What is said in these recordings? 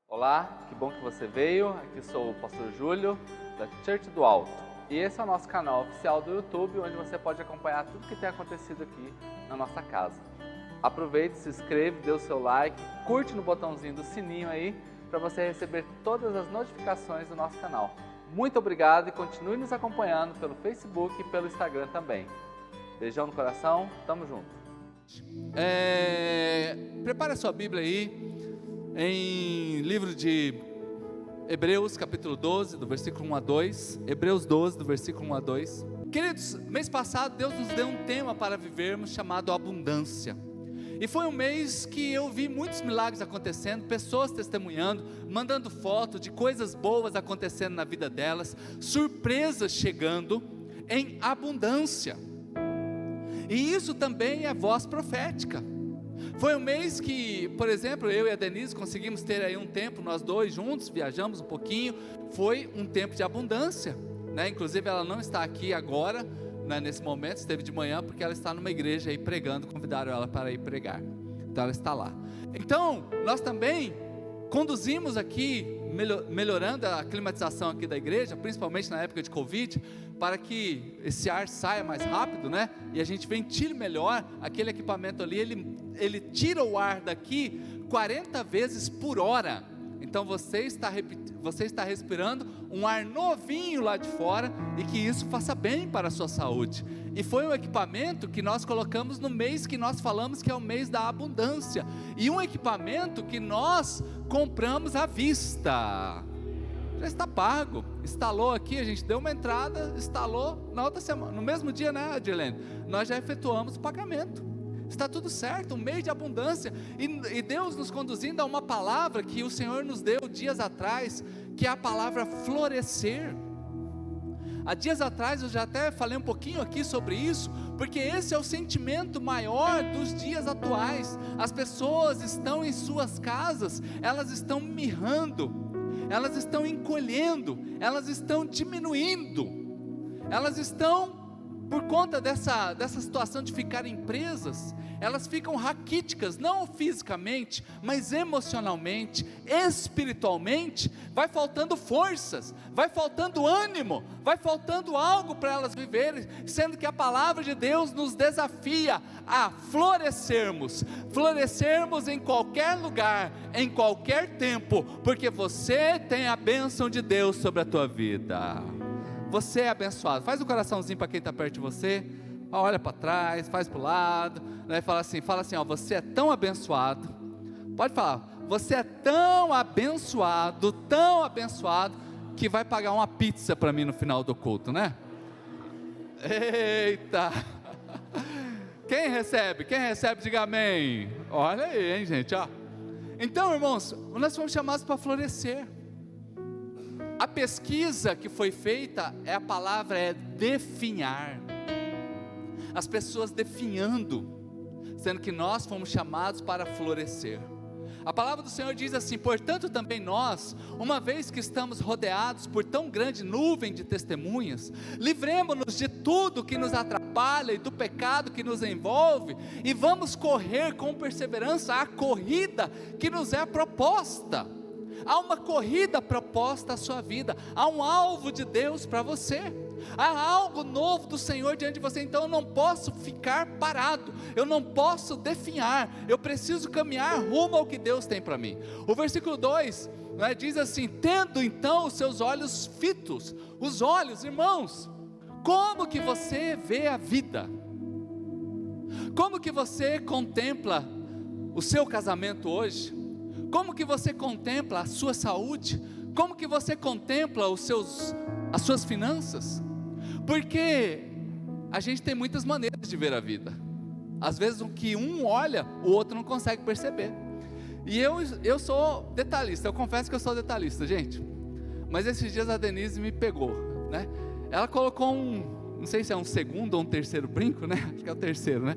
Olá, que bom que você veio. Aqui sou o pastor Júlio, da Church do Alto. E esse é o nosso canal oficial do YouTube, onde você pode acompanhar tudo que tem acontecido aqui na nossa casa. Aproveite, se inscreve, dê o seu like, curte no botãozinho do sininho aí, para você receber todas as notificações do nosso canal. Muito obrigado e continue nos acompanhando pelo Facebook e pelo Instagram também. Beijão no coração, tamo junto. Prepare a sua Bíblia aí, em livro de Hebreus, capítulo 12, do versículo 1 a 2. Hebreus 12, do versículo 1 a 2. Queridos, mês passado Deus nos deu um tema para vivermos chamado abundância. E foi um mês que eu vi muitos milagres acontecendo, pessoas testemunhando, mandando foto de coisas boas acontecendo na vida delas, surpresas chegando em abundância. E isso também é voz profética. Foi um mês que, por exemplo, eu e a Denise conseguimos ter aí um tempo, nós dois juntos, viajamos um pouquinho, foi um tempo de abundância, né? Inclusive ela não está aqui agora, né, nesse momento, esteve de manhã, porque ela está numa igreja aí pregando, convidaram ela para ir pregar, então ela está lá. Então, nós também conduzimos aqui, melhorando a climatização aqui da igreja, principalmente na época de Covid, para que esse ar saia mais rápido, né? E a gente ventile melhor. Aquele equipamento ali, ele tira o ar daqui 40 vezes por hora. Então você está respirando um ar novinho lá de fora, e que isso faça bem para a sua saúde. E foi um equipamento que nós colocamos no mês que nós falamos que é o mês da abundância, e um equipamento que nós compramos à vista. Já está pago, instalou aqui, a gente deu uma entrada, instalou, na outra semana, no mesmo dia, né, Adilene? Nós já efetuamos o pagamento, está tudo certo, um mês de abundância, e Deus nos conduzindo a uma palavra que o Senhor nos deu dias atrás, que é a palavra florescer. Há dias atrás eu já até falei um pouquinho aqui sobre isso, porque esse é o sentimento maior dos dias atuais. As pessoas estão em suas casas, elas estão mirrando, elas estão encolhendo, elas estão diminuindo, elas estão, por conta dessa situação de ficarem presas, elas ficam raquíticas, não fisicamente, mas emocionalmente, espiritualmente. Vai faltando forças, vai faltando ânimo, vai faltando algo para elas viverem, sendo que a palavra de Deus nos desafia a florescermos em qualquer lugar, em qualquer tempo, porque você tem a bênção de Deus sobre a tua vida. Você é abençoado. Faz um coraçãozinho para quem está perto de você, olha para trás, faz para o lado, né? Fala assim, ó, você é tão abençoado. Pode falar, você é tão abençoado, que vai pagar uma pizza para mim no final do culto, né? Eita! Quem recebe, diga amém. Olha aí, hein, gente, ó. Então, irmãos, nós fomos chamados para florescer. A pesquisa que foi feita, a palavra é definhar. As pessoas definhando, sendo que nós fomos chamados para florescer. A palavra do Senhor diz assim: portanto também nós, uma vez que estamos rodeados por tão grande nuvem de testemunhas, livremo-nos de tudo que nos atrapalha e do pecado que nos envolve, e vamos correr com perseverança a corrida que nos é proposta. Há uma corrida proposta à sua vida, há um alvo de Deus para você, há algo novo do Senhor diante de você. Então eu não posso ficar parado, eu não posso definhar, eu preciso caminhar rumo ao que Deus tem para mim. O versículo 2, né, diz assim: tendo então os seus olhos fitos. Os olhos, irmãos, como que você vê a vida? Como que você contempla o seu casamento hoje? Como que você contempla a sua saúde? Como que você contempla as suas finanças? Porque a gente tem muitas maneiras de ver a vida. Às vezes o que um olha, o outro não consegue perceber. E eu sou detalhista, eu confesso que eu sou detalhista, gente. Mas esses dias a Denise me pegou, né? Ela colocou não sei se é um segundo ou um terceiro brinco, né? Acho que é o terceiro, né?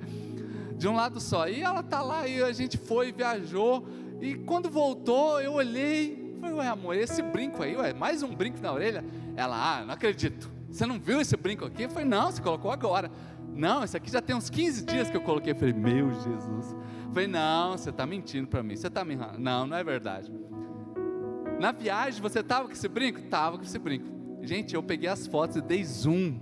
De um lado só. E ela tá lá, e a gente foi, viajou. E quando voltou, eu olhei, falei: ué, amor, esse brinco aí, mais um brinco na orelha? Ela: não acredito, você não viu esse brinco aqui? Eu falei: não, você colocou agora. Não, esse aqui já tem uns 15 dias que eu coloquei. Eu falei: meu Jesus. Eu falei: não, você está mentindo para mim, você está me enganando. Não, não é verdade. Na viagem você estava com esse brinco? Estava com esse brinco. Gente, eu peguei as fotos e dei zoom.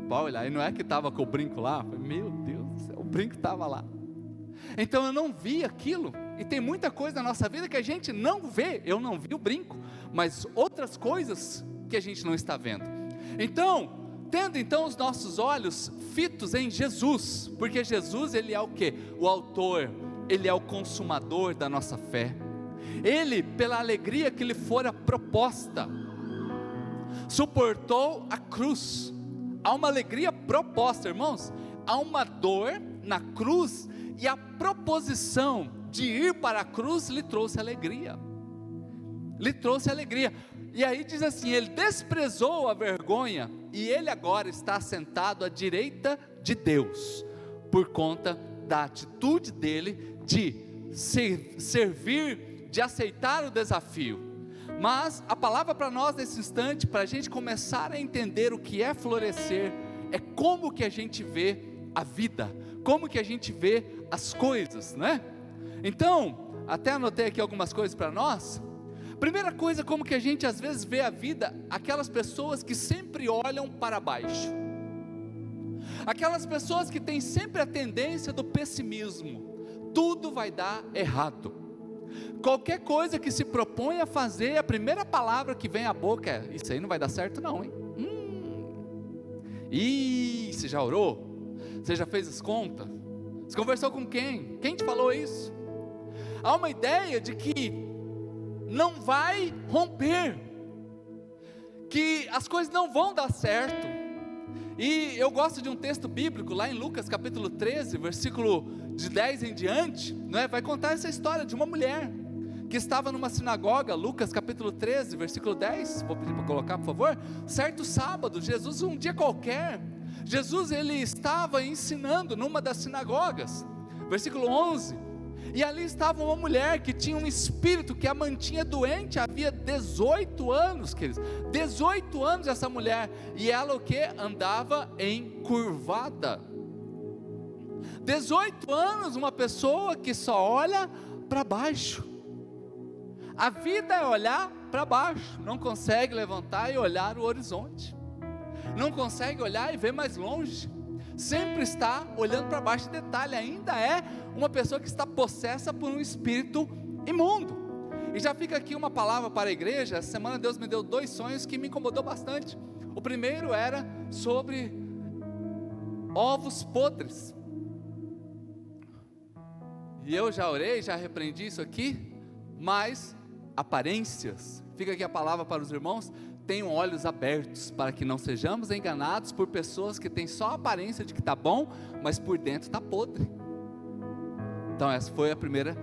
Pode olhar, e não é que estava com o brinco lá? Meu Deus do céu, o brinco estava lá. Então eu não vi aquilo. E tem muita coisa na nossa vida que a gente não vê. Eu não vi o brinco, mas outras coisas que a gente não está vendo. Então, tendo então os nossos olhos fitos em Jesus, porque Jesus, ele é o quê? O autor, ele é o consumador da nossa fé. Ele, pela alegria que lhe fora proposta, suportou a cruz. Há uma alegria proposta, irmãos. Há uma dor na cruz, e a proposição de ir para a cruz lhe trouxe alegria. Lhe trouxe alegria. E aí diz assim: ele desprezou a vergonha, e ele agora está sentado à direita de Deus, por conta da atitude dele de servir, de aceitar o desafio. Mas a palavra para nós nesse instante, para a gente começar a entender o que é florescer, é como que a gente vê a vida, como que a gente vê as coisas, né? Então, até anotei aqui algumas coisas para nós. Primeira coisa, como que a gente às vezes vê a vida, aquelas pessoas que sempre olham para baixo, aquelas pessoas que têm sempre a tendência do pessimismo. Tudo vai dar errado. Qualquer coisa que se propõe a fazer, a primeira palavra que vem à boca é: isso aí não vai dar certo não, hein? Ih, você já orou? Você já fez as contas? Você conversou com quem? Quem te falou isso? Há uma ideia de que não vai romper, que as coisas não vão dar certo. E eu gosto de um texto bíblico lá em Lucas capítulo 13, versículo de 10 em diante, não é? Vai contar essa história de uma mulher que estava numa sinagoga. Lucas capítulo 13, versículo 10, vou pedir para colocar por favor. Certo sábado, Jesus, um dia qualquer, Jesus ele estava ensinando numa das sinagogas, versículo 11, e ali estava uma mulher que tinha um espírito que a mantinha doente, havia 18 anos, queridos, 18 anos essa mulher, e ela o que? Andava encurvada, 18 anos, uma pessoa que só olha para baixo, a vida é olhar para baixo, não consegue levantar e olhar o horizonte, não consegue olhar e ver mais longe, sempre está olhando para baixo. Detalhe, ainda é uma pessoa que está possessa por um espírito imundo. E já fica aqui uma palavra para a igreja. Essa semana Deus me deu 2 sonhos que me incomodou bastante. O primeiro era sobre ovos podres, e eu já orei, já repreendi isso aqui, mas aparências, fica aqui a palavra para os irmãos: tenham olhos abertos, para que não sejamos enganados por pessoas que têm só a aparência de que está bom, mas por dentro está podre. Então essa foi a primeira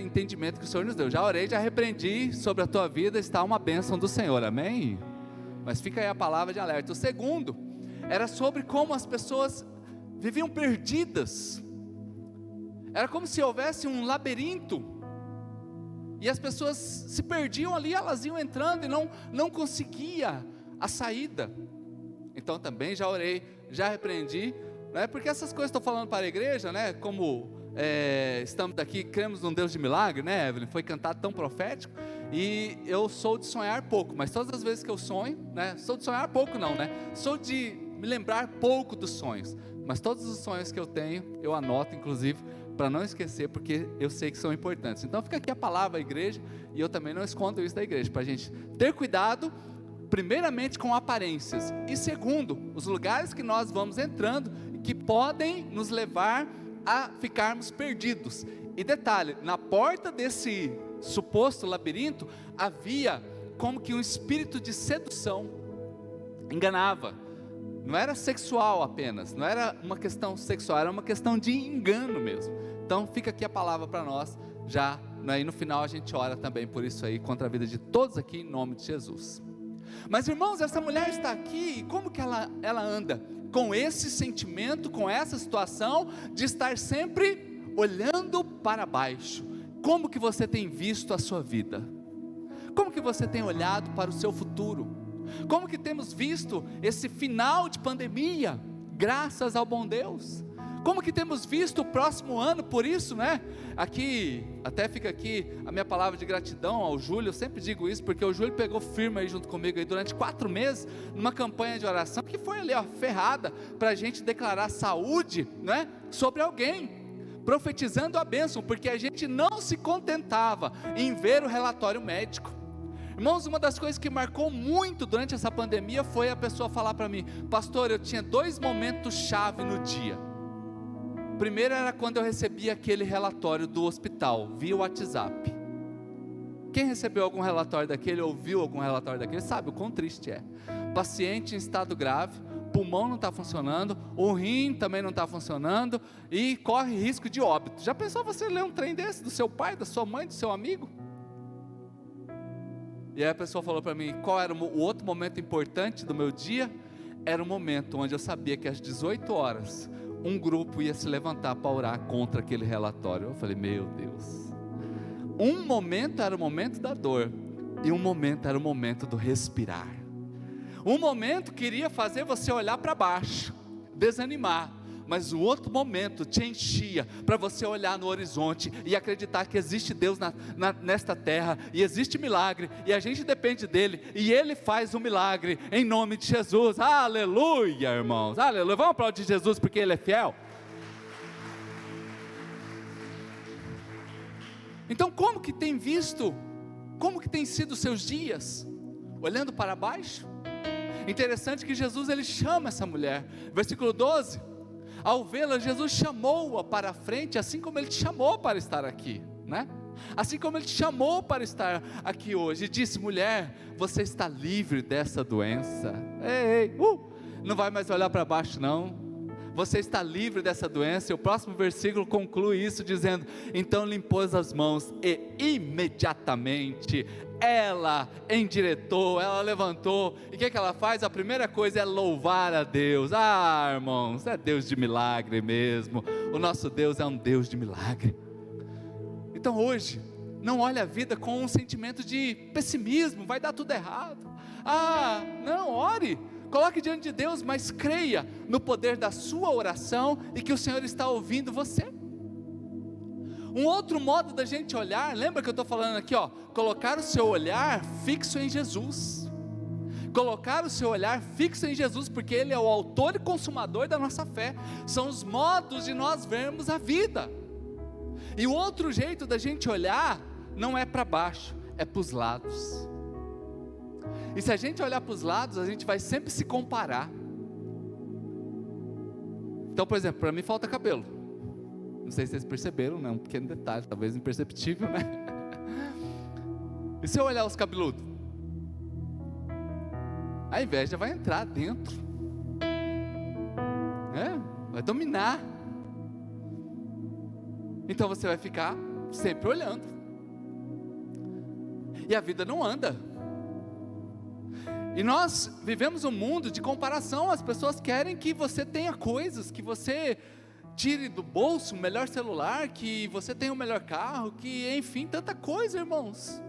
entendimento que o Senhor nos deu. Já orei, já repreendi, sobre a tua vida está uma bênção do Senhor, amém? Mas fica aí a palavra de alerta. O segundo, era sobre como as pessoas viviam perdidas, era como se houvesse um labirinto, e as pessoas se perdiam ali, elas iam entrando e não conseguia a saída. Então também já orei, já repreendi, né? Porque essas coisas estou falando para a igreja, né? Como estamos aqui, cremos num Deus de milagre, né, Evelyn? Foi cantado tão profético, e eu sou de sonhar pouco, mas todas as vezes que eu sonho, né? Sou de sonhar pouco não, né? Sou de me lembrar pouco dos sonhos, mas todos os sonhos que eu tenho, eu anoto inclusive, para não esquecer, porque eu sei que são importantes. Então fica aqui a palavra, igreja, e eu também não escondo isso da igreja, para a gente ter cuidado, primeiramente com aparências, e segundo, os lugares que nós vamos entrando, que podem nos levar a ficarmos perdidos. E detalhe, na porta desse suposto labirinto, havia como que um espírito de sedução, enganava, não era sexual apenas, não era uma questão sexual, era uma questão de engano mesmo. Então fica aqui a palavra para nós, já, né, e no final a gente ora também por isso aí, contra a vida de todos aqui, em nome de Jesus. Mas irmãos, essa mulher está aqui, e como que ela anda? Com esse sentimento, com essa situação, de estar sempre olhando para baixo. Como que você tem visto a sua vida? Como que você tem olhado para o seu futuro? Como que temos visto esse final de pandemia? Graças ao bom Deus, Como que temos visto o próximo ano por isso, né? Aqui, até fica aqui a minha palavra de gratidão ao Júlio. Eu sempre digo isso porque o Júlio pegou firme aí junto comigo aí durante 4 meses, numa campanha de oração que foi ali, ó, ferrada, para a gente declarar saúde, né, sobre alguém, profetizando a bênção, porque a gente não se contentava em ver o relatório médico. Irmãos, uma das coisas que marcou muito durante essa pandemia foi a pessoa falar para mim: pastor, eu tinha 2 momentos chave no dia. Primeiro era quando eu recebi aquele relatório do hospital, via WhatsApp. Quem recebeu algum relatório daquele, ou viu algum relatório daquele, sabe o quão triste é. Paciente em estado grave, pulmão não está funcionando, o rim também não está funcionando, e corre risco de óbito. Já pensou você ler um trem desse, do seu pai, da sua mãe, do seu amigo? E aí a pessoa falou para mim, qual era o outro momento importante do meu dia? Era o momento onde eu sabia que às 18 horas, um grupo ia se levantar para orar contra aquele relatório. Eu falei, meu Deus. Um momento era o momento da dor, e um momento era o momento do respirar. Um momento queria fazer você olhar para baixo, desanimar, mas o outro momento te enchia para você olhar no horizonte e acreditar que existe Deus nesta terra, e existe milagre, e a gente depende dele, e ele faz o milagre, em nome de Jesus. Aleluia, irmãos, aleluia. Vamos aplaudir Jesus porque ele é fiel. Então, como que tem visto, como que tem sido os seus dias? Olhando para baixo? Interessante que Jesus, ele chama essa mulher, versículo 12, ao vê-la, Jesus chamou-a para a frente, assim como ele te chamou para estar aqui, né? Assim como ele te chamou para estar aqui hoje, e disse, mulher, você está livre dessa doença. Não vai mais olhar para baixo não, você está livre dessa doença. E o próximo versículo conclui isso dizendo, então lhe impôs as mãos, e imediatamente ela endireitou, ela levantou, e o que ela faz? A primeira coisa é louvar a Deus. Irmãos, é Deus de milagre mesmo, o nosso Deus é um Deus de milagre. Então hoje, não olhe a vida com um sentimento de pessimismo, vai dar tudo errado. Não, ore, coloque diante de Deus, mas creia no poder da sua oração, e que o Senhor está ouvindo você. Um outro modo da gente olhar, lembra que eu estou falando aqui, ó, colocar o seu olhar fixo em Jesus. Colocar o seu olhar fixo em Jesus, porque Ele é o autor e consumador da nossa fé. São os modos de nós vermos a vida. E o outro jeito da gente olhar, não é para baixo, é para os lados. E se a gente olhar para os lados, a gente vai sempre se comparar. Então, por exemplo, para mim falta cabelo. Não sei se vocês perceberam, né? Um pequeno detalhe, talvez imperceptível, né? E se eu olhar os cabeludos? A inveja vai entrar dentro, vai dominar. Então você vai ficar sempre olhando, e a vida não anda. E nós vivemos um mundo de comparação. As pessoas querem que você tenha coisas, que você tire do bolso o melhor celular, que você tenha o melhor carro, que enfim, tanta coisa, irmãos.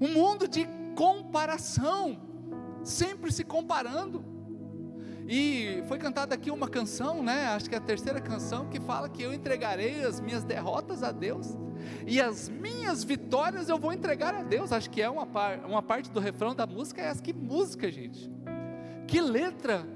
Um mundo de comparação, sempre se comparando. E foi cantada aqui uma canção, né? Acho que é a terceira canção, que fala que eu entregarei as minhas derrotas a Deus, e as minhas vitórias eu vou entregar a Deus. Acho que é uma parte do refrão da música. É essa. Que música, gente, que letra,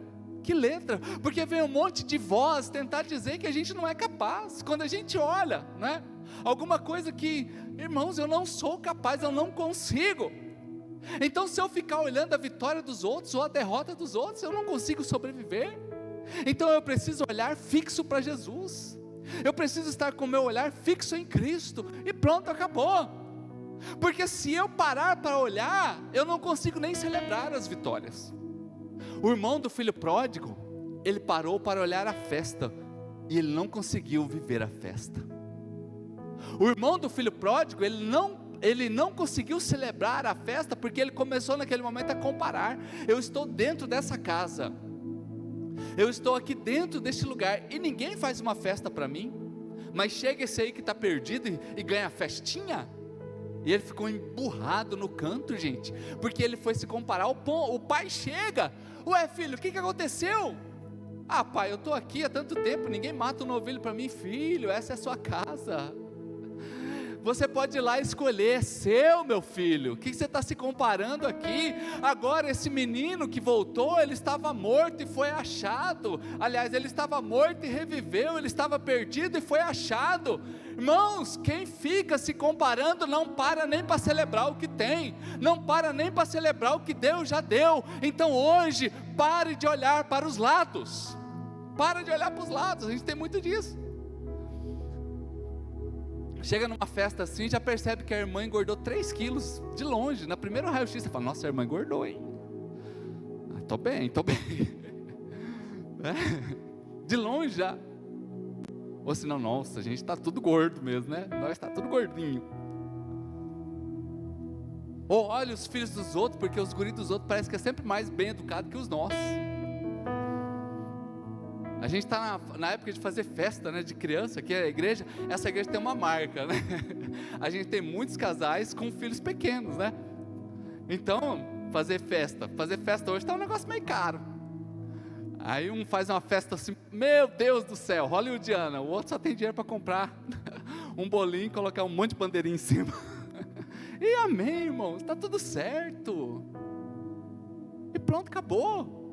porque vem um monte de voz tentar dizer que a gente não é capaz, quando a gente olha, né, alguma coisa que, irmãos, eu não sou capaz, eu não consigo. Então se eu ficar olhando a vitória dos outros, ou a derrota dos outros, eu não consigo sobreviver. Então eu preciso olhar fixo para Jesus, eu preciso estar com o meu olhar fixo em Cristo, e pronto, acabou. Porque se eu parar para olhar, eu não consigo nem celebrar as vitórias. O irmão do filho pródigo, ele parou para olhar a festa, e ele não conseguiu viver a festa. O irmão do filho pródigo, ele não conseguiu celebrar a festa, porque ele começou naquele momento a comparar. Eu estou dentro dessa casa, eu estou aqui dentro deste lugar, e ninguém faz uma festa para mim, mas chega esse aí que está perdido e ganha festinha. E ele ficou emburrado no canto, gente, porque ele foi se comparar. O pai chega, ué filho, o que aconteceu? Ah, pai, eu estou aqui há tanto tempo, ninguém mata um novilho para mim. Filho, essa é a sua casa. Você pode ir lá escolher, é seu, meu filho. O que você está se comparando aqui? Agora esse menino que voltou, ele estava morto e foi achado. Aliás, ele estava morto e reviveu, ele estava perdido e foi achado. Irmãos, quem fica se comparando não para nem para celebrar o que tem, não para nem para celebrar o que Deus já deu. Então hoje, pare de olhar para os lados. Para de olhar para os lados, a gente tem muito disso. Chega numa festa assim, já percebe que a irmã engordou 3 quilos de longe. Na primeira raio-x você fala, nossa, a irmã engordou, hein? Tô bem. De longe já. Ou senão, nossa, a gente está tudo gordo mesmo, né? Nós está tudo gordinho. Ou olha os filhos dos outros, porque os guris dos outros parecem que é sempre mais bem educado que os nossos. A gente está na época de fazer festa, né, de criança, que a igreja, essa igreja tem uma marca, né? A gente tem muitos casais com filhos pequenos, né? Então, fazer festa hoje está um negócio meio caro. Aí um faz uma festa assim, meu Deus do céu, hollywoodiana, o outro só tem dinheiro para comprar um bolinho e colocar um monte de bandeirinha em cima. E amém, irmãos, está tudo certo. E pronto, acabou.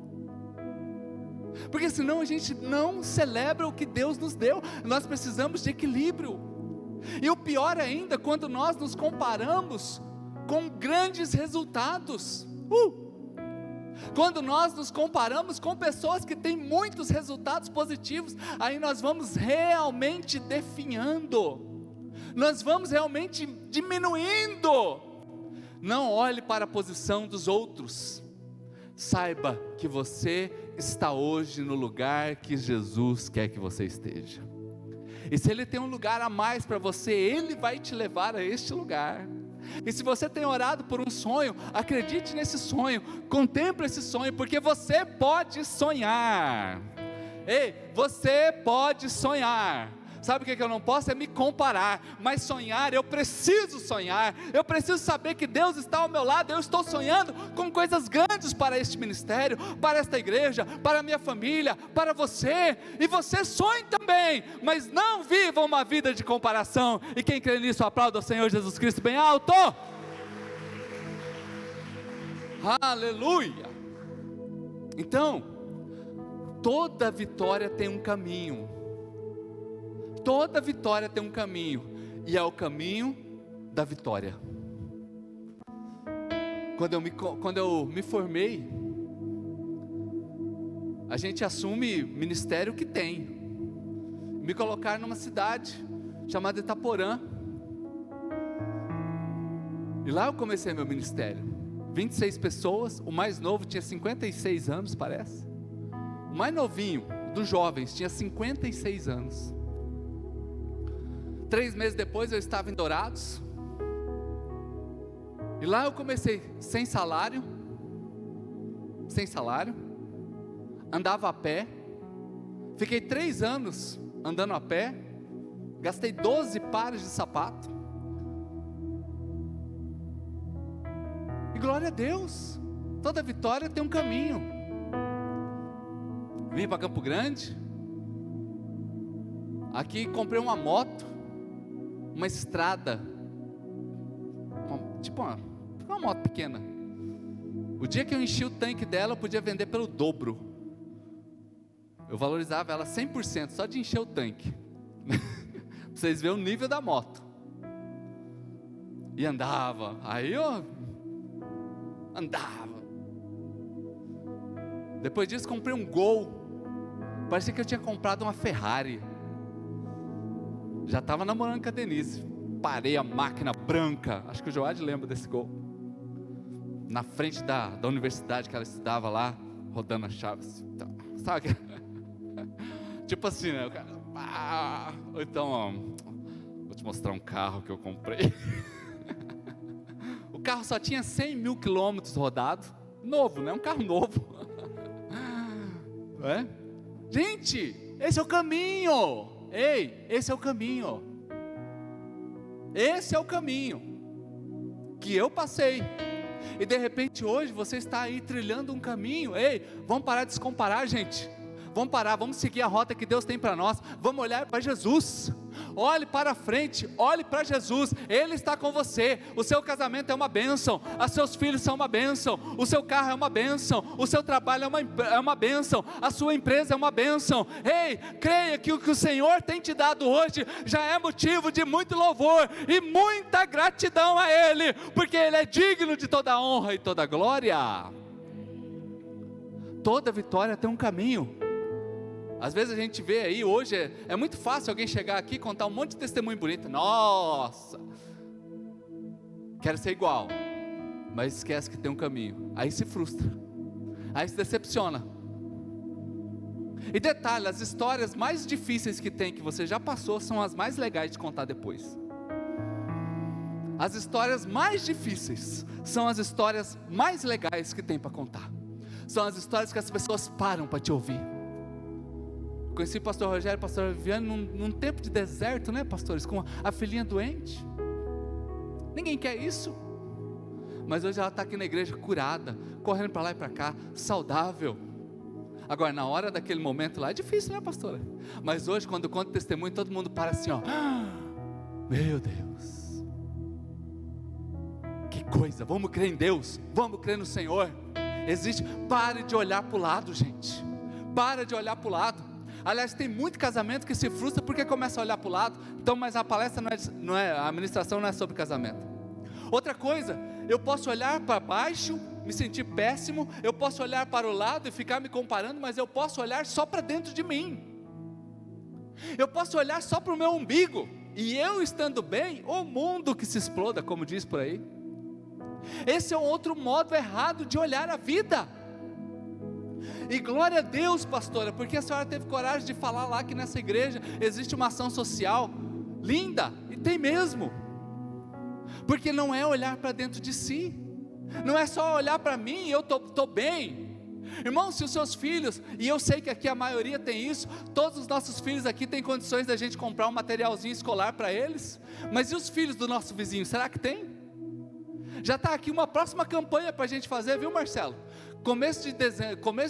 Porque senão a gente não celebra o que Deus nos deu. Nós precisamos de equilíbrio. E o pior ainda, quando nós nos comparamos com grandes resultados. Quando nós nos comparamos com pessoas que têm muitos resultados positivos, aí nós vamos realmente definhando. Nós vamos realmente diminuindo. Não olhe para a posição dos outros. Saiba que você está hoje no lugar que Jesus quer que você esteja. E se Ele tem um lugar a mais para você, Ele vai te levar a este lugar. E se você tem orado por um sonho, acredite nesse sonho, contemple esse sonho, porque você pode sonhar. Ei, você pode sonhar. Sabe o que eu não posso? É me comparar, mas sonhar, eu preciso saber que Deus está ao meu lado. Eu estou sonhando com coisas grandes para este ministério, para esta igreja, para a minha família, para você, e você sonhe também, mas não viva uma vida de comparação. E quem crê nisso, aplauda o Senhor Jesus Cristo bem alto. Aleluia. Então, toda vitória tem um caminho. Toda vitória tem um caminho, e é o caminho da vitória. Quando eu me formei, a gente assume ministério que tem. Me colocaram numa cidade chamada Itaporã, e lá eu comecei meu ministério. 26 pessoas, o mais novo tinha 56 anos, parece. O mais novinho, dos jovens, tinha 56 anos. 3 meses depois eu estava em Dourados, e lá eu comecei sem salário, andava a pé, fiquei 3 anos andando a pé, gastei 12 pares de sapato, e glória a Deus, toda vitória tem um caminho. Vim para Campo Grande, aqui comprei uma moto, uma estrada, uma moto pequena. O dia que eu enchi o tanque dela, eu podia vender pelo dobro. Eu valorizava ela 100%, só de encher o tanque. Para vocês verem o nível da moto. E andava, aí eu andava. Depois disso comprei um Gol, parecia que eu tinha comprado uma Ferrari. Já estava namorando com a Denise, parei a máquina branca, acho que o Joad lembra desse Gol, na frente da universidade que ela estudava lá, rodando as chaves, sabe? Tipo assim, né? Então, vou te mostrar um carro que eu comprei. O carro só tinha 100 mil quilômetros rodados, novo, né? Um carro novo. É? Gente, esse é o caminho. Ei, esse é o caminho. Esse é o caminho que eu passei. E de repente hoje você está aí trilhando um caminho. Ei, vamos parar de se comparar, gente. vamos parar, vamos seguir a rota que Deus tem para nós, vamos olhar para Jesus. Olhe para frente, olhe para Jesus, Ele está com você. O seu casamento é uma bênção, os seus filhos são uma bênção, o seu carro é uma bênção, o seu trabalho é uma bênção, a sua empresa é uma bênção. Ei, creia que o que o Senhor tem te dado hoje já é motivo de muito louvor e muita gratidão a Ele, porque Ele é digno de toda honra e toda glória. Toda vitória tem um caminho. Às vezes a gente vê aí, hoje é muito fácil alguém chegar aqui e contar um monte de testemunho bonito. Nossa, quero ser igual, mas esquece que tem um caminho. Aí se frustra, aí se decepciona. E detalhe, as histórias mais difíceis que tem, que você já passou, são as mais legais de contar depois. As histórias mais difíceis são as histórias mais legais que tem para contar. São as histórias que as pessoas param para te ouvir. Conheci o pastor Rogério e o pastor Viviane num tempo de deserto, né, pastores? Com a filhinha doente. Ninguém quer isso. Mas hoje ela está aqui na igreja curada, correndo para lá e para cá, saudável. Agora, na hora daquele momento lá, é difícil, né, pastora? Mas hoje, quando eu conto testemunho, todo mundo para assim, ó. Meu Deus. Que coisa, vamos crer em Deus, vamos crer no Senhor. Pare de olhar para o lado, gente. Para de olhar para o lado. Aliás, tem muito casamento que se frustra porque começa a olhar para o lado. Então, mas a palestra a ministração não é sobre casamento. Outra coisa, eu posso olhar para baixo, me sentir péssimo, eu posso olhar para o lado e ficar me comparando, mas eu posso olhar só para dentro de mim. Eu posso olhar só para o meu umbigo, e eu estando bem, o mundo que se exploda, como diz por aí. Esse é um outro modo errado de olhar a vida. E glória a Deus, pastora, porque a senhora teve coragem de falar lá que nessa igreja existe uma ação social linda, e tem mesmo, porque não é olhar para dentro de si, não é só olhar para mim e eu estou bem. Irmão, se os seus filhos, e eu sei que aqui a maioria tem isso, todos os nossos filhos aqui têm condições da gente comprar um materialzinho escolar para eles, mas e os filhos do nosso vizinho, será que tem? Já está aqui uma próxima campanha para a gente fazer, viu, Marcelo? Começo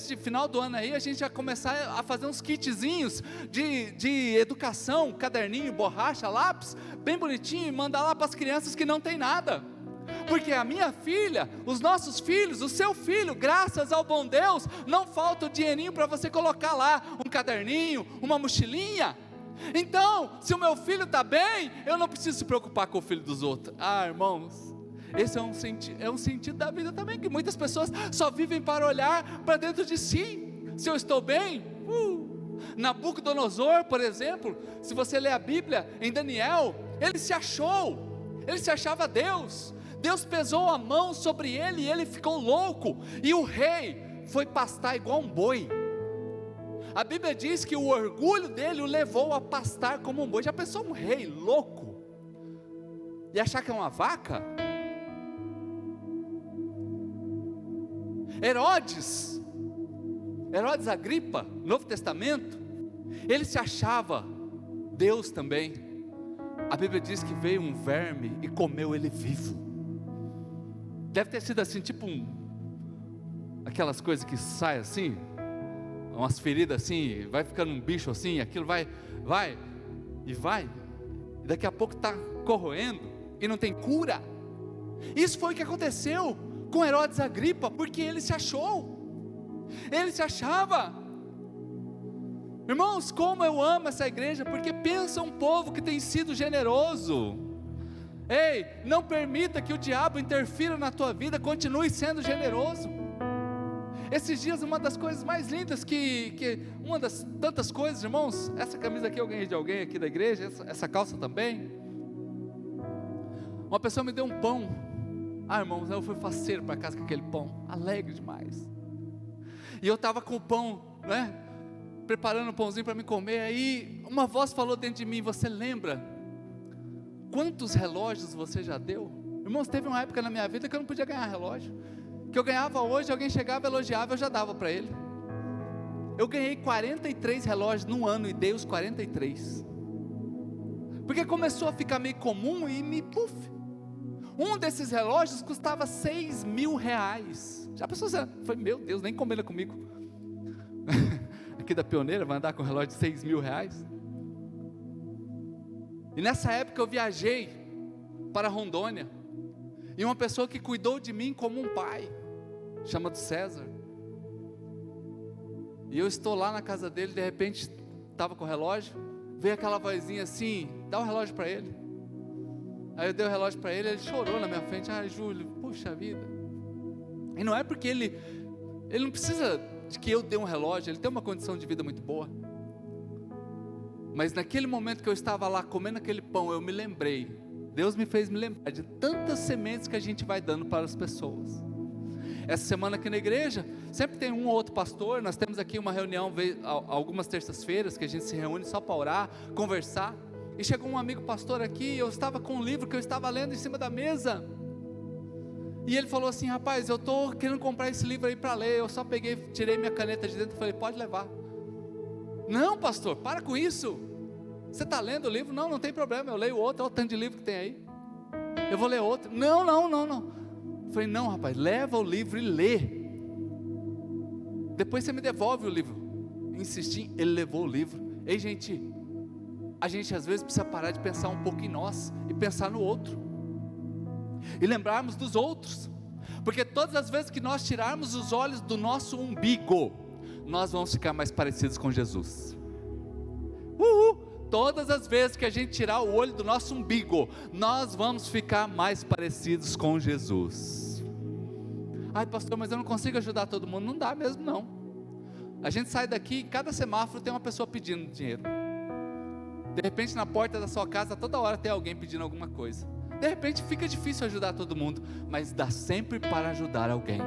de final do ano aí, a gente vai começar a fazer uns kitzinhos de educação, caderninho, borracha, lápis, bem bonitinho, e mandar lá para as crianças que não tem nada. Porque a minha filha, os nossos filhos, o seu filho, graças ao bom Deus, não falta o dinheirinho para você colocar lá, um caderninho, uma mochilinha. Então, se o meu filho está bem, eu não preciso se preocupar com o filho dos outros. Ah, irmãos, esse é um sentido da vida também, que muitas pessoas só vivem para olhar para dentro de si. Se eu estou bem, Nabucodonosor, por exemplo, se você ler a Bíblia, em Daniel, ele se achava Deus. Deus pesou a mão sobre ele e ele ficou louco, e o rei foi pastar igual um boi. A Bíblia diz que o orgulho dele o levou a pastar como um boi. Já pensou um rei louco e achar que é uma vaca? Herodes Agripa, Novo Testamento, ele se achava Deus também. A Bíblia diz que veio um verme e comeu ele vivo. Deve ter sido assim, tipo aquelas coisas que saem assim, umas feridas assim, vai ficando um bicho assim, aquilo vai, e daqui a pouco está corroendo, e não tem cura. Isso foi o que aconteceu com Herodes Agripa, porque ele se achava. Irmãos, como eu amo essa igreja, porque pensa um povo que tem sido generoso. Ei, não permita que o diabo interfira na tua vida, continue sendo generoso. Esses dias, uma das coisas mais lindas uma das tantas coisas, irmãos, essa camisa aqui eu ganhei de alguém aqui da igreja, essa calça também. Uma pessoa me deu um pão. Irmãos, eu fui faceiro para casa com aquele pão, alegre demais. E eu estava com o pão, né, preparando um pãozinho para me comer. Aí uma voz falou dentro de mim: você lembra quantos relógios você já deu? Irmãos, teve uma época na minha vida que eu não podia ganhar relógio, que eu ganhava hoje, alguém chegava, elogiava, eu já dava para ele. Eu ganhei 43 relógios num ano e dei os 43, porque começou a ficar meio comum e um desses relógios custava 6 mil reais. Já pensou, foi, meu Deus, nem combina comigo. aqui da Pioneira, vai andar com um relógio de R$6.000. E nessa época eu viajei para Rondônia, e uma pessoa que cuidou de mim como um pai, chamado César, e eu estou lá na casa dele, de repente estava com o relógio, veio aquela vozinha assim, dá o relógio para ele. Aí eu dei o relógio para ele, ele chorou na minha frente, Júlio, puxa vida. E não é porque ele não precisa de que eu dê um relógio, ele tem uma condição de vida muito boa, mas naquele momento que eu estava lá comendo aquele pão, eu me lembrei, Deus me fez me lembrar de tantas sementes que a gente vai dando para as pessoas. Essa semana aqui na igreja, sempre tem um ou outro pastor, nós temos aqui uma reunião, algumas terças-feiras, que a gente se reúne só para orar, conversar, e chegou um amigo pastor aqui, eu estava com um livro que eu estava lendo em cima da mesa, e ele falou assim, rapaz, eu estou querendo comprar esse livro aí para ler, eu só peguei, tirei minha caneta de dentro e falei, pode levar. Não, pastor, para com isso, você está lendo o livro? Não tem problema, eu leio outro, olha o tanto de livro que tem aí, eu vou ler outro. Não, eu falei, não rapaz, leva o livro e lê, depois você me devolve o livro. Insisti, ele levou o livro. Ei gente, a gente às vezes precisa parar de pensar um pouco em nós, e pensar no outro, e lembrarmos dos outros, porque todas as vezes que nós tirarmos os olhos do nosso umbigo, nós vamos ficar mais parecidos com Jesus. Todas as vezes que a gente tirar o olho do nosso umbigo, nós vamos ficar mais parecidos com Jesus. Ai pastor, mas eu não consigo ajudar todo mundo. Não dá mesmo não. A gente sai daqui, em cada semáforo tem uma pessoa pedindo dinheiro. De repente na porta da sua casa, toda hora tem alguém pedindo alguma coisa. De repente fica difícil ajudar todo mundo, mas dá sempre para ajudar alguém.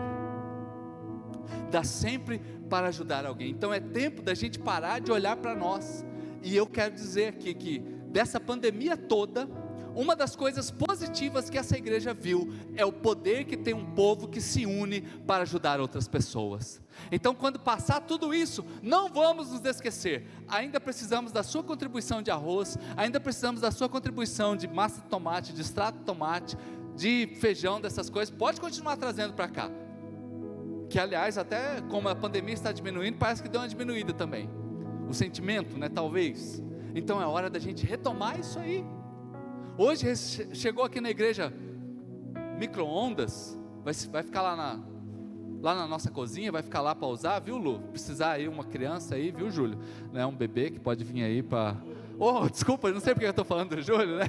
Dá sempre para ajudar alguém. Então é tempo da gente parar de olhar para nós. E eu quero dizer aqui que dessa pandemia toda, uma das coisas positivas que essa igreja viu é o poder que tem um povo que se une para ajudar outras pessoas. Então quando passar tudo isso, não vamos nos esquecer, ainda precisamos da sua contribuição de arroz, ainda precisamos da sua contribuição de massa de tomate, de extrato de tomate, de feijão, dessas coisas, pode continuar trazendo para cá, que aliás até como a pandemia está diminuindo, parece que deu uma diminuída também, o sentimento, né, talvez. Então é hora da gente retomar isso aí. Hoje chegou aqui na igreja micro-ondas, vai ficar lá na nossa cozinha, vai ficar lá para usar, viu Lu? Precisar aí uma criança aí, viu Júlio? Né, um bebê que pode vir aí para... desculpa, não sei porque eu estou falando do Júlio, né?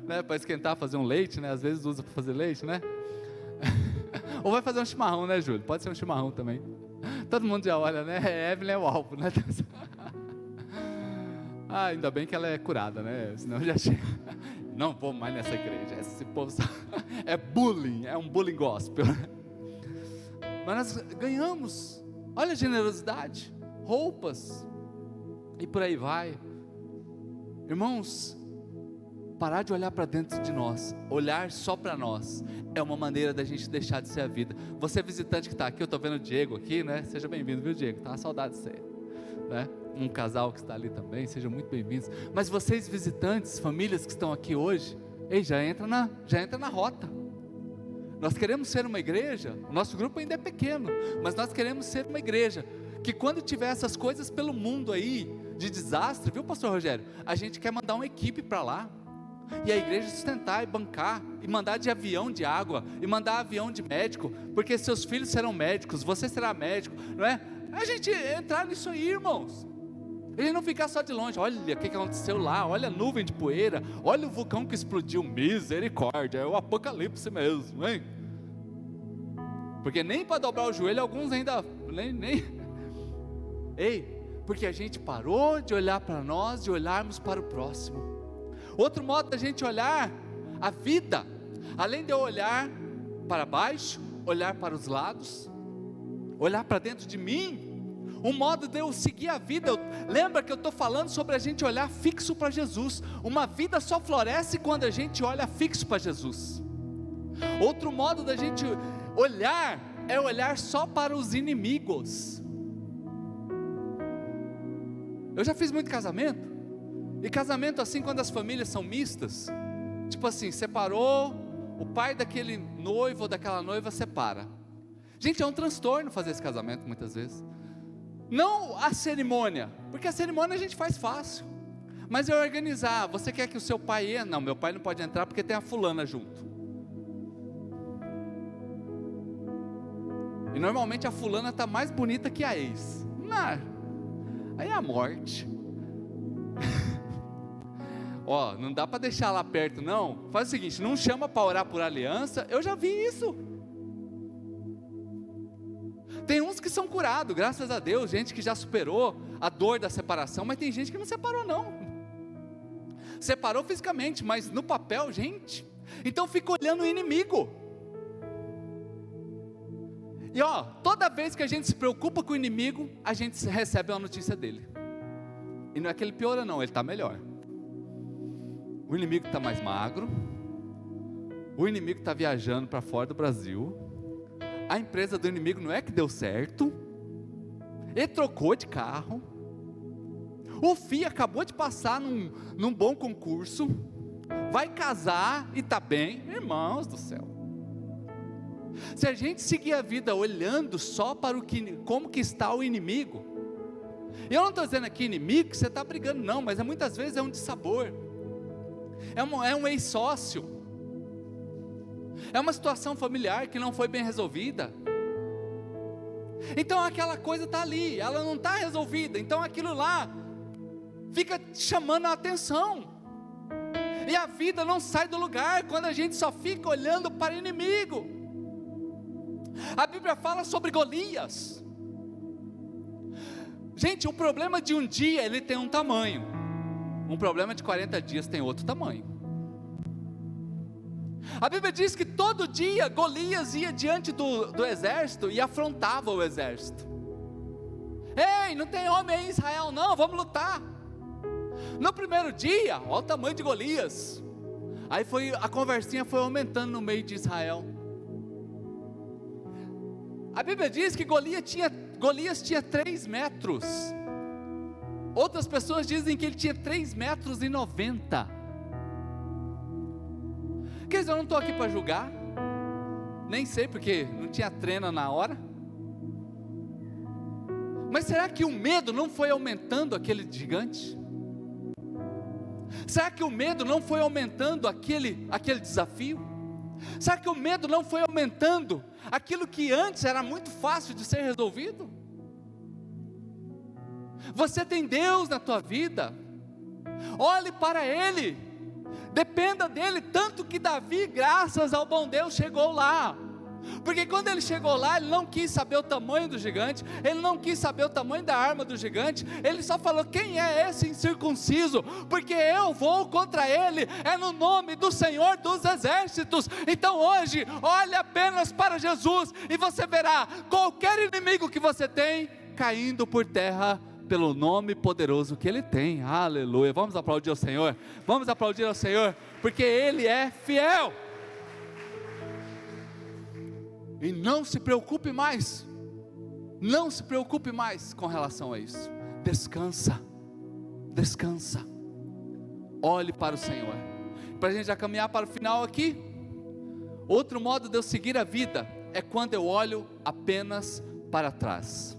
Né, para esquentar, fazer um leite, né? Às vezes usa para fazer leite, né? Ou vai fazer um chimarrão, né Júlio? Pode ser um chimarrão também. Todo mundo já olha, né? Evelyn é o alvo, né? Ainda bem que ela é curada, né? Senão já chega. Não vou mais nessa igreja. Esse povo é bullying, é um bullying gospel. Mas nós ganhamos. Olha a generosidade, roupas e por aí vai. Irmãos, parar de olhar para dentro de nós, olhar só para nós, é uma maneira da gente deixar de ser a vida. Você visitante que está aqui, eu estou vendo o Diego aqui, né? Seja bem-vindo, viu Diego? Tá uma saudade de você, né? Um casal que está ali também, sejam muito bem-vindos. Mas vocês visitantes, famílias que estão aqui hoje, já entra na rota. Nós queremos ser uma igreja, o nosso grupo ainda é pequeno, mas nós queremos ser uma igreja, que quando tiver essas coisas pelo mundo aí, de desastre, viu pastor Rogério? A gente quer mandar uma equipe para lá, e a igreja sustentar e bancar, e mandar de avião de água, e mandar avião de médico, porque seus filhos serão médicos, você será médico, não é? A gente entrar nisso aí, irmãos. Ele não ficar só de longe, olha o que aconteceu lá, olha a nuvem de poeira, olha o vulcão que explodiu, misericórdia, é o apocalipse mesmo, hein? Porque nem para dobrar o joelho, alguns ainda, porque a gente parou de olhar para nós, de olharmos para o próximo. Outro modo da gente olhar a vida, além de eu olhar para baixo, olhar para os lados, olhar para dentro de mim, um modo de eu seguir a vida, lembra que eu estou falando sobre a gente olhar fixo para Jesus. Uma vida só floresce quando a gente olha fixo para Jesus. Outro modo da gente olhar, é olhar só para os inimigos. Eu já fiz muito casamento, e casamento assim quando as famílias são mistas, tipo assim, separou, o pai daquele noivo ou daquela noiva separa. Gente, é um transtorno fazer esse casamento muitas vezes. Não a cerimônia, porque a cerimônia a gente faz fácil, mas é organizar. Você quer que o seu pai entre? Não, meu pai não pode entrar porque tem a fulana junto. E normalmente a fulana está mais bonita que a ex. Não, aí é a morte. Ó, não dá para deixar lá perto não. Faz o seguinte, não chama para orar por aliança. Eu já vi isso. Tem uns que são curados, graças a Deus, gente que já superou a dor da separação, mas tem gente que não separou não. Separou fisicamente, mas no papel, gente. Então fica olhando o inimigo. E ó, toda vez que a gente se preocupa com o inimigo, a gente recebe uma notícia dele. E não é que ele piora não, ele está melhor. O inimigo está mais magro. O inimigo está viajando para fora do Brasil. A empresa do inimigo não é que deu certo. Ele trocou de carro. O filho acabou de passar num bom concurso. Vai casar e está bem. Irmãos do céu. Se a gente seguir a vida olhando só para como que está o inimigo. Eu não estou dizendo aqui inimigo que você está brigando não. Mas muitas vezes é um dissabor. É um ex-sócio. É uma situação familiar que não foi bem resolvida. Então aquela coisa está ali, ela não está resolvida. Então aquilo lá fica chamando a atenção. E a vida não sai do lugar quando a gente só fica olhando para o inimigo. A Bíblia fala sobre Golias. Gente, o problema de um dia ele tem um tamanho. Um problema de 40 dias tem outro tamanho. A Bíblia diz que todo dia Golias ia diante do exército e afrontava o exército. Ei, não tem homem aí em Israel não, vamos lutar. No primeiro dia, olha o tamanho de Golias. Aí a conversinha foi aumentando no meio de Israel. A Bíblia diz que Golias tinha 3 metros. Outras pessoas dizem que ele tinha 3,90 metros. Quer dizer, eu não estou aqui para julgar. Nem sei porque não tinha treino na hora. Mas será que o medo não foi aumentando aquele gigante? Será que o medo não foi aumentando aquele desafio? Será que o medo não foi aumentando aquilo que antes era muito fácil de ser resolvido? Você tem Deus na tua vida, olhe para Ele, dependa dEle, tanto que Davi, graças ao bom Deus, chegou lá, porque quando ele chegou lá, ele não quis saber o tamanho do gigante, ele não quis saber o tamanho da arma do gigante, ele só falou, quem é esse incircunciso, porque eu vou contra ele, é no nome do Senhor dos Exércitos. Então hoje, olhe apenas para Jesus, e você verá, qualquer inimigo que você tem, caindo por terra, pelo nome poderoso que Ele tem. Aleluia, vamos aplaudir ao Senhor, vamos aplaudir ao Senhor, porque Ele é fiel. E não se preocupe mais, não se preocupe mais com relação a isso, descansa, olhe para o Senhor. Para a gente já caminhar para o final aqui, outro modo de eu seguir a vida, é quando eu olho apenas para trás.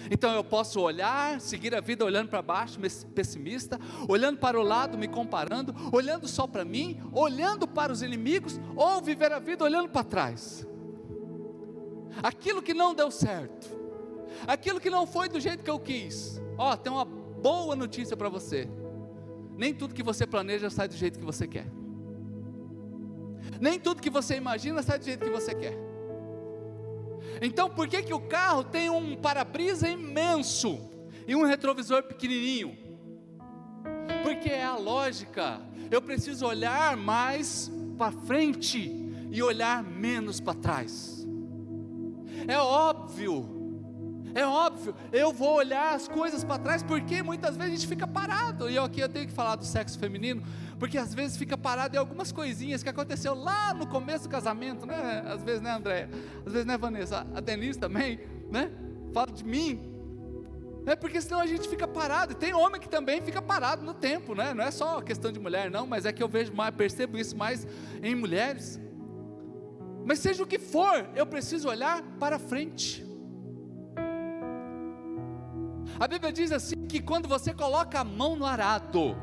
Então eu posso olhar, seguir a vida olhando para baixo, pessimista, olhando para o lado, me comparando, olhando só para mim, olhando para os inimigos, ou viver a vida olhando para trás. Aquilo que não deu certo, aquilo que não foi do jeito que eu quis. Ó, tem uma boa notícia para você: nem tudo que você planeja sai do jeito que você quer, nem tudo que você imagina sai do jeito que você quer. Então por que o carro tem um para-brisa imenso e um retrovisor pequenininho? Porque é a lógica. Eu preciso olhar mais para frente e olhar menos para trás. É óbvio, eu vou olhar as coisas para trás, porque muitas vezes a gente fica parado, e aqui eu tenho que falar do sexo feminino, porque às vezes fica parado em algumas coisinhas que aconteceu lá no começo do casamento, né? Às vezes, né, Andréia? Às vezes, né, Vanessa? A Denise também, né? Fala de mim, porque senão a gente fica parado. E tem homem que também fica parado no tempo, né? Não é só questão de mulher não, mas é que eu vejo mais, percebo isso mais em mulheres. Mas seja o que for, eu preciso olhar para frente. A Bíblia diz assim que quando você coloca a mão no arado,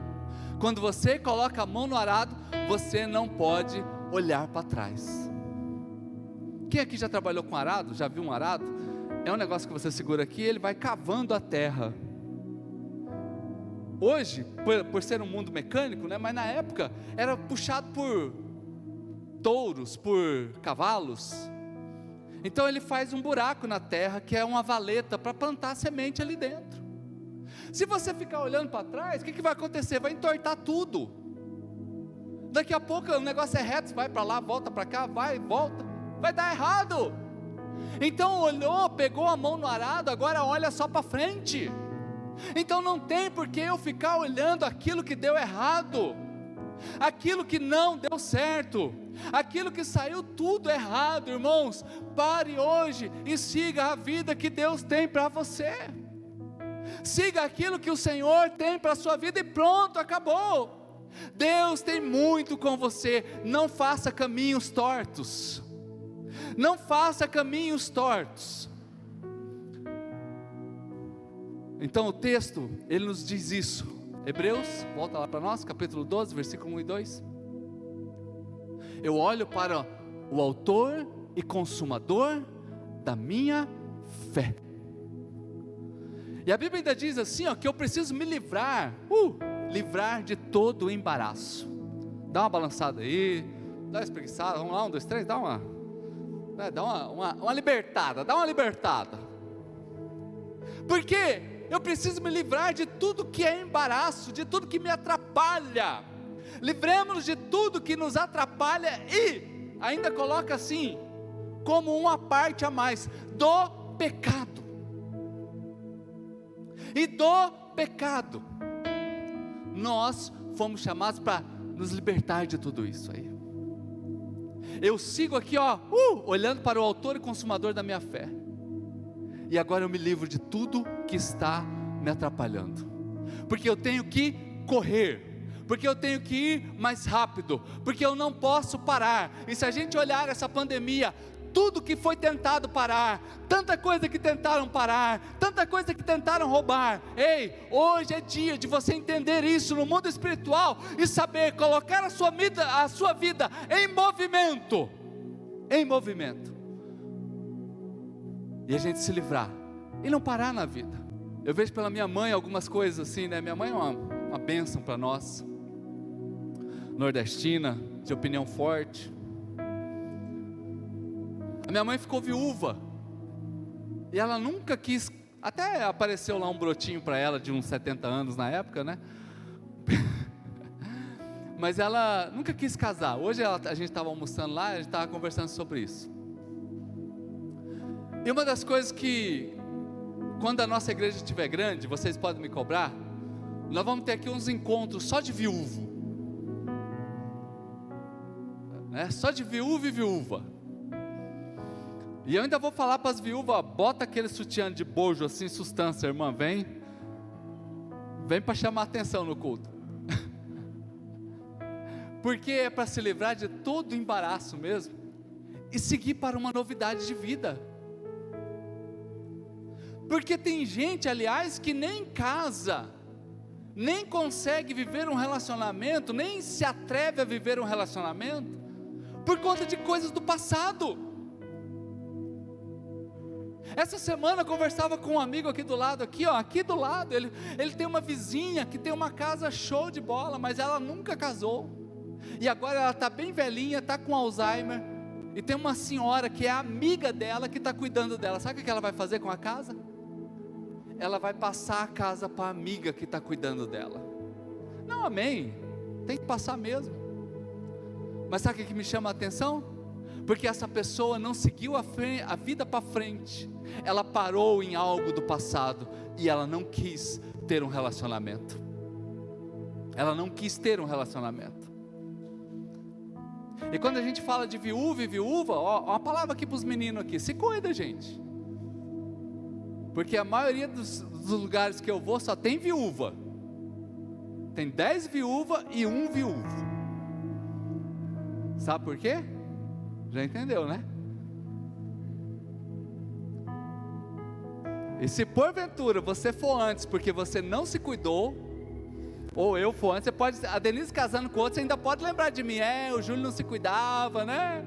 você não pode olhar para trás. Quem aqui já trabalhou com arado? Já viu um arado? É um negócio que você segura aqui, ele vai cavando a terra. Hoje, por ser um mundo mecânico, né, mas na época era puxado por touros, por cavalos. Então ele faz um buraco na terra, que é uma valeta para plantar semente ali dentro. Se você ficar olhando para trás, o que vai acontecer? Vai entortar tudo. Daqui a pouco o negócio é reto, vai para lá, volta para cá, vai e volta, vai dar errado. Então olhou, pegou a mão no arado, agora olha só para frente. Então não tem por que eu ficar olhando aquilo que deu errado, aquilo que não deu certo, aquilo que saiu tudo errado. Irmãos, pare hoje e siga a vida que Deus tem para você. Siga aquilo que o Senhor tem para a sua vida e pronto, acabou. Deus tem muito com você. Não faça caminhos tortos. Não faça caminhos tortos. Então o texto, ele nos diz isso. Hebreus, volta lá para nós, capítulo 12, versículo 1 e 2. Eu olho para o autor e consumador da minha fé. E a Bíblia ainda diz assim, ó, que eu preciso me livrar de todo o embaraço. Dá uma balançada aí, dá uma espreguiçada, vamos lá, 1, 2, 3, dá uma libertada, porque eu preciso me livrar de tudo que é embaraço, de tudo que me atrapalha. Livremos-nos de tudo que nos atrapalha e ainda coloca assim, como uma parte a mais, do pecado. E do pecado, nós fomos chamados para nos libertar de tudo isso aí. Eu sigo aqui, ó, olhando para o autor e consumador da minha fé. E agora eu me livro de tudo que está me atrapalhando, porque eu tenho que correr, porque eu tenho que ir mais rápido, porque eu não posso parar. E se a gente olhar essa pandemia, tudo que foi tentado parar, tanta coisa que tentaram parar, tanta coisa que tentaram roubar, hoje é dia de você entender isso no mundo espiritual e saber colocar a sua vida em movimento, e a gente se livrar, e não parar na vida. Eu vejo pela minha mãe algumas coisas assim, né? Minha mãe é uma bênção para nós, nordestina, de opinião forte. A minha mãe ficou viúva, e ela nunca quis, até apareceu lá um brotinho para ela de uns 70 anos na época, né? Mas ela nunca quis casar. Hoje a gente estava almoçando lá, a gente estava conversando sobre isso. E uma das coisas que, quando a nossa igreja estiver grande, vocês podem me cobrar, nós vamos ter aqui uns encontros só de viúvo, né? Só de viúvo e viúva. E eu ainda vou falar para as viúvas, bota aquele sutiã de bojo assim, sustância, irmã, vem para chamar atenção no culto. Porque é para se livrar de todo o embaraço mesmo, e seguir para uma novidade de vida. Porque tem gente, aliás, que nem casa, nem consegue viver um relacionamento, nem se atreve a viver um relacionamento, por conta de coisas do passado. Essa semana eu conversava com um amigo aqui do lado, ele tem uma vizinha que tem uma casa show de bola, mas ela nunca casou, e agora ela está bem velhinha, está com Alzheimer, e tem uma senhora que é amiga dela, que está cuidando dela. Sabe o que ela vai fazer com a casa? Ela vai passar a casa para a amiga que está cuidando dela. Não, amém, tem que passar mesmo. Mas sabe o que me chama a atenção? Porque essa pessoa não seguiu a vida para frente, ela parou em algo do passado, e ela não quis ter um relacionamento. E quando a gente fala de viúva, ó, uma palavra aqui para os meninos aqui, se cuida, gente. Porque a maioria dos lugares que eu vou só tem viúva. Tem 10 viúvas e 1 viúvo. Sabe por quê? Já entendeu, né? E se porventura você for antes porque você não se cuidou, ou eu for antes, você pode, a Denise casando com outro, você ainda pode lembrar de mim. O Júlio não se cuidava, né?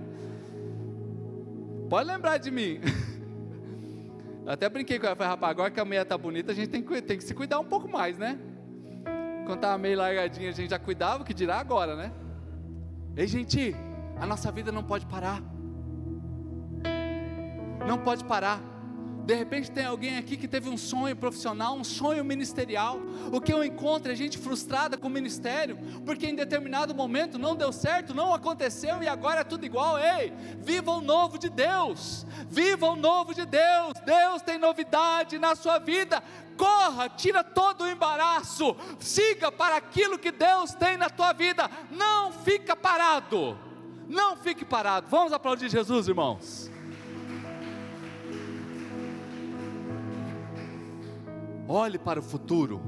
Pode lembrar de mim. Eu até brinquei com ela, falei, rapaz, agora que a meia tá bonita, a gente tem que se cuidar um pouco mais, né? Quando tava meio largadinha, a gente já cuidava, o que dirá agora, né? Ei, gente, a nossa vida não pode parar. Não pode parar. De repente tem alguém aqui que teve um sonho profissional, um sonho ministerial. O que eu encontro é gente frustrada com o ministério, porque em determinado momento não deu certo, não aconteceu e agora é tudo igual. Ei, viva o novo de Deus, viva o novo de Deus. Deus tem novidade na sua vida. Corra, tira todo o embaraço, siga para aquilo que Deus tem na tua vida. Não fica parado, não fique parado. Vamos aplaudir Jesus, irmãos. Olhe para o futuro.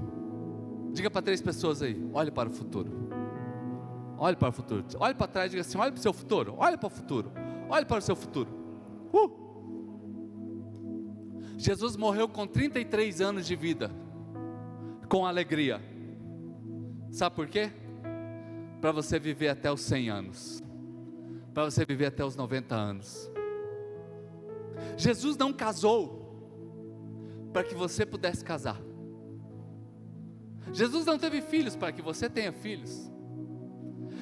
Diga para 3 pessoas aí, olhe para o futuro. Olhe para o futuro. Olhe para trás e diga assim, olhe para o seu futuro. Olhe para o futuro. Olhe para o seu futuro. Jesus morreu com 33 anos de vida, com alegria. Sabe por quê? Para você viver até os 100 anos. Para você viver até os 90 anos. Jesus não casou para que você pudesse casar. Jesus não teve filhos para que você tenha filhos.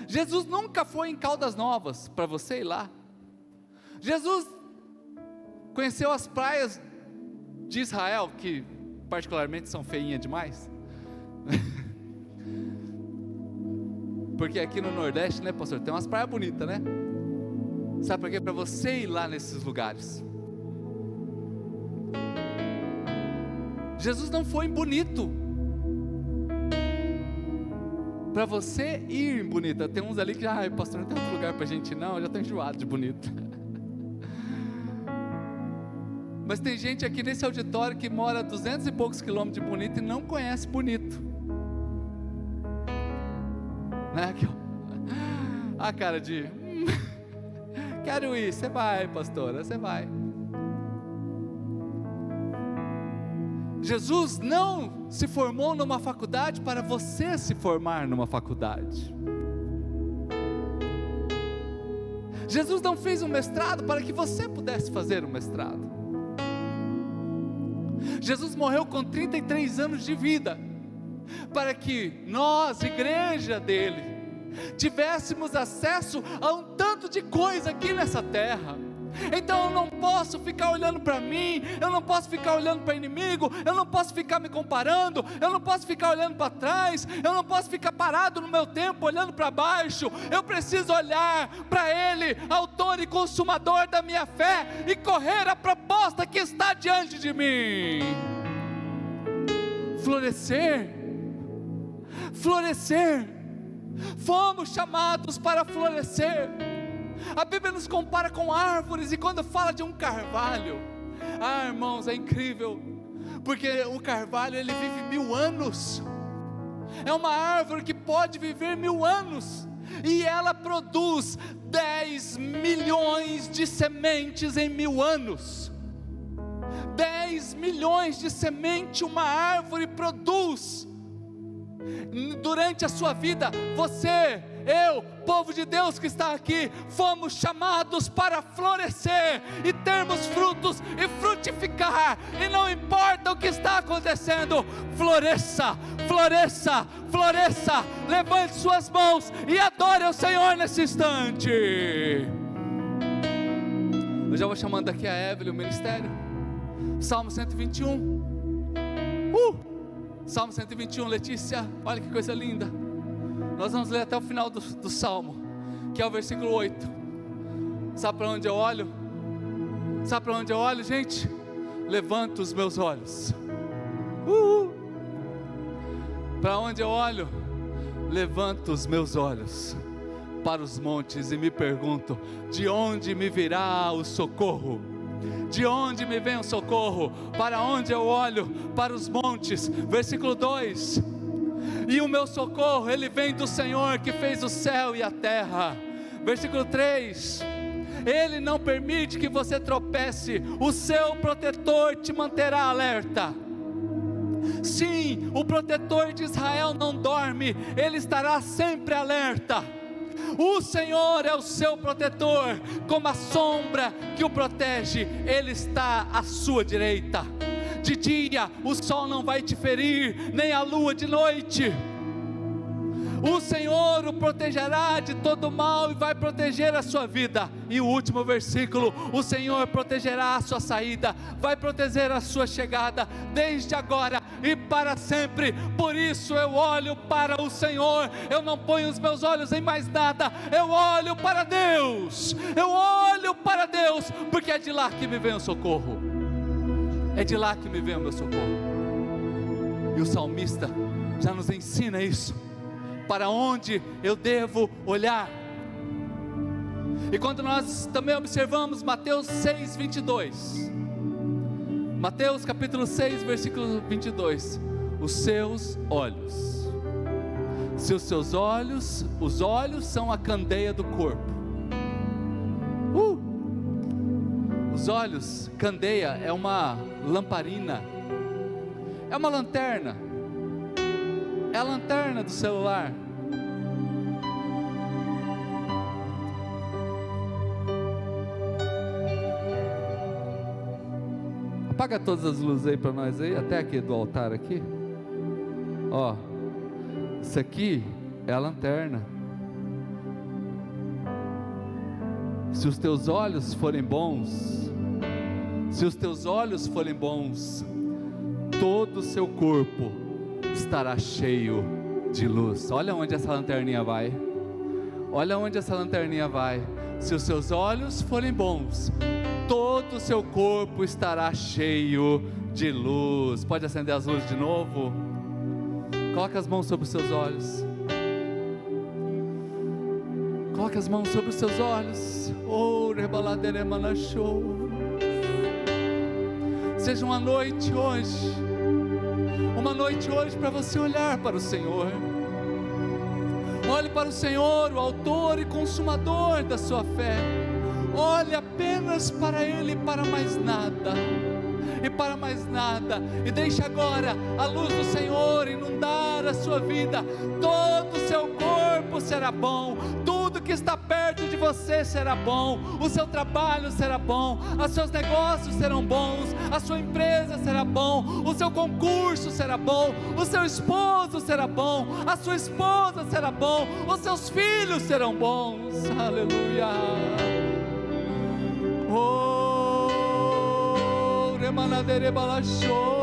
Jesus nunca foi em Caldas Novas para você ir lá. Jesus conheceu as praias de Israel, que particularmente são feinhas demais. Porque aqui no Nordeste, né, pastor, tem umas praias bonitas, né? Sabe por quê? Para você ir lá nesses lugares. Jesus não foi bonito para você ir bonita. Tem uns ali que, pastor, não tem outro lugar para a gente ir, não, eu já estou enjoado de bonito. Mas tem gente aqui nesse auditório que mora a 200 e poucos quilômetros de Bonito e não conhece Bonito, né? A cara de quero ir. Você vai, pastora, você vai. Jesus não se formou numa faculdade para você se formar numa faculdade. Jesus não fez um mestrado para que você pudesse fazer um mestrado. Jesus morreu com 33 anos de vida, para que nós, igreja dele, tivéssemos acesso a um tanto de coisa aqui nessa terra. Então eu não posso ficar olhando para mim, eu não posso ficar olhando para o inimigo, eu não posso ficar me comparando, eu não posso ficar olhando para trás, eu não posso ficar parado no meu tempo olhando para baixo. Eu preciso olhar para Ele, autor e consumador da minha fé, e correr a proposta que está diante de mim. Florescer, fomos chamados para florescer. A Bíblia nos compara com árvores, e quando fala de um carvalho, irmãos, é incrível, porque o carvalho ele vive 1000 anos, é uma árvore que pode viver 1000 anos, e ela produz 10 milhões de sementes em 1000 anos, 10 milhões de sementes uma árvore produz, durante a sua vida. Você, eu, povo de Deus que está aqui, fomos chamados para florescer e termos frutos e frutificar, e não importa o que está acontecendo, floresça, floresça, floresça. Levante suas mãos e adore ao Senhor nesse instante. Eu já vou chamando aqui a Evelyn, o ministério. Salmo 121. Salmo 121, Letícia, olha que coisa linda. Nós vamos ler até o final do Salmo, que é o versículo 8. Sabe para onde eu olho? Sabe para onde eu olho, gente? Levanto os meus olhos. Para onde eu olho? Levanto os meus olhos para os montes e me pergunto: de onde me virá o socorro? De onde me vem o socorro? Para onde eu olho? Para os montes. Versículo 2: e o meu socorro, ele vem do Senhor que fez o céu e a terra. Versículo 3: Ele não permite que você tropece, o seu protetor te manterá alerta. Sim, o protetor de Israel não dorme, ele estará sempre alerta. O Senhor é o seu protetor, como a sombra que o protege, Ele está à sua direita. De dia o sol não vai te ferir, nem a lua de noite. O Senhor o protegerá de todo mal e vai proteger a sua vida. E o último versículo: o Senhor protegerá a sua saída, vai proteger a sua chegada, desde agora e para sempre. Por isso eu olho para o Senhor, eu não ponho os meus olhos em mais nada, eu olho para Deus, porque é de lá que me vem o socorro, é de lá que me vem o meu socorro. E o salmista já nos ensina isso, para onde eu devo olhar. E quando nós também observamos Mateus 6, 22, Mateus capítulo 6, versículo 22, os seus olhos, se os seus olhos, os olhos são a candeia do corpo. Os olhos, candeia é uma lamparina, é uma lanterna, é a lanterna do celular. Apaga todas as luzes aí para nós aí, até aqui do altar aqui. Ó, isso aqui é a lanterna. Se os teus olhos forem bons, todo o seu corpo estará cheio de luz. Olha onde essa lanterninha vai. Se os seus olhos forem bons, todo o seu corpo estará cheio de luz. Pode acender as luzes de novo? Coloque as mãos sobre os seus olhos. Coloque as mãos sobre os seus olhos. Seja uma noite hoje para você olhar para o Senhor. Olhe para o Senhor, o autor e consumador da sua fé. Olhe apenas para Ele, para mais nada. E deixe agora a luz do Senhor inundar a sua vida. Todo o seu corpo será bom, tudo que está perto de você será bom, o seu trabalho será bom, os seus negócios serão bons, a sua empresa será bom, o seu concurso será bom, o seu esposo será bom, a sua esposa será bom, os seus filhos serão bons. Aleluia. Oh, remanadere balachou.